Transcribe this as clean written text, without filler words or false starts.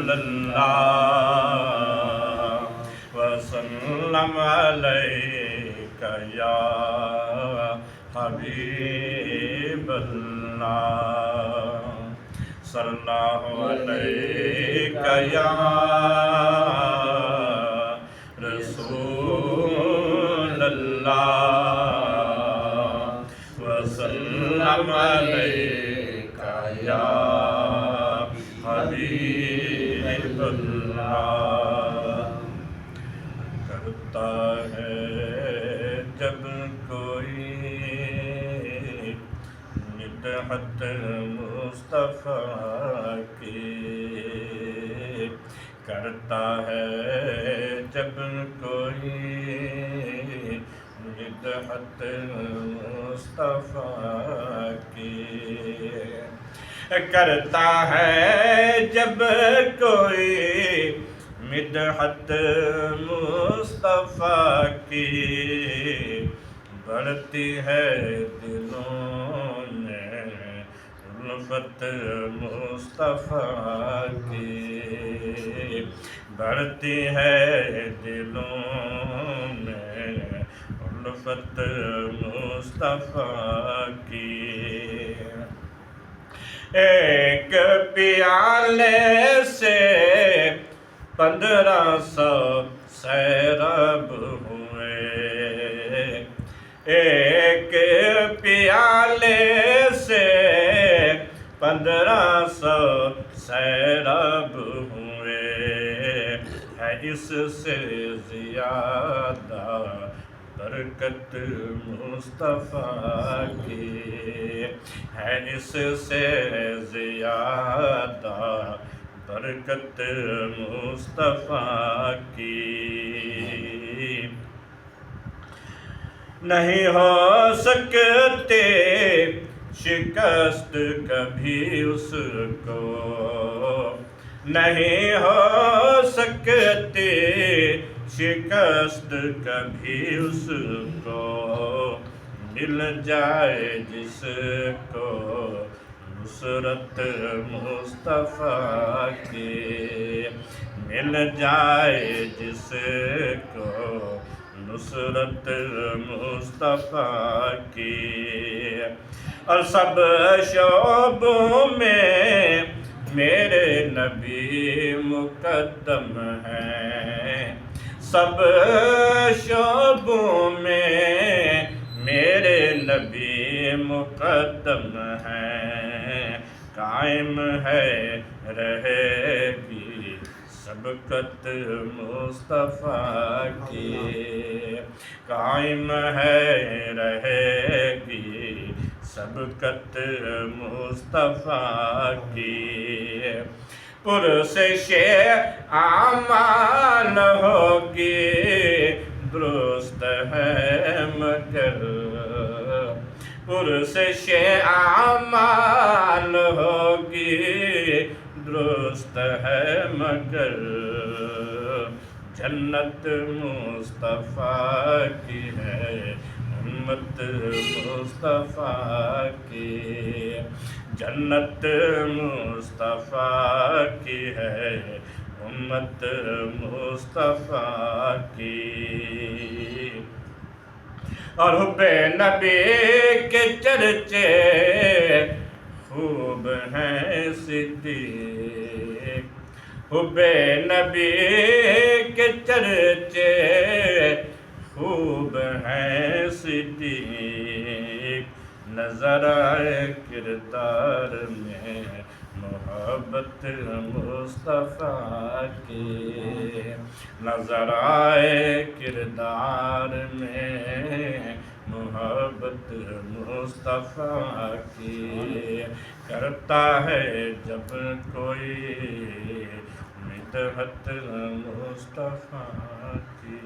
صلی اللہ وسلم علیک یا حبیب اللہ صلی اللہ علیک یا رسول اللہ وسلم علیک یا حبیب اللہ کرتا ہے جب کوئی مدحت مصطفیٰ کی کرتا ہے جب کوئی مدحت مصطفیٰ کی کرتا ہے جب کوئی مدحت مصطفیٰ کی بڑھتی ہے دلوں میں الفت مصطفیٰ کی بڑھتی ہے دلوں میں الفت مصطفیٰ کی ایک پیالے سے 1500 سیراب ہوئے ایک پیالے سے 1500 سیراب ہوئے ہے اس سے زیادہ برکت مصطفیٰ کی ہے اس سے زیادہ برکت مصطفیٰ کی نہیں ہو سکتے شکست کبھی اس کو نہیں ہو سکتے شکست کبھی اس کو مل جائے جس کو نصرت مصطفیٰ کی مل جائے جس کو نصرت مصطفیٰ کی اور سب شعبوں میں میرے نبی مقدم ہیں سب شعبوں میں میرے نبی مقدم ہیں قائم ہے رہے گی سبقت مصطفیٰ کی قائم ہے رہے گی سبقت مصطفیٰ کی پرسش اعمال ہوگی درست ہے مگر پرسش اعمال ہوگی درست ہے مگر جنت مصطفیٰ کی ہے امت مصطفیٰ کی جنت مصطفیٰ کی ہے امت مصطفیٰ کی اور حب نبی کے چرچے خوب ہیں صدیق حب نبی کے چرچے خوب ہیں صدیق نظر آئے کردار میں محبت مصطفیٰ کی نظر آئے کردار میں محبت مصطفیٰ کی کرتا ہے جب کوئی مدحت مصطفیٰ کی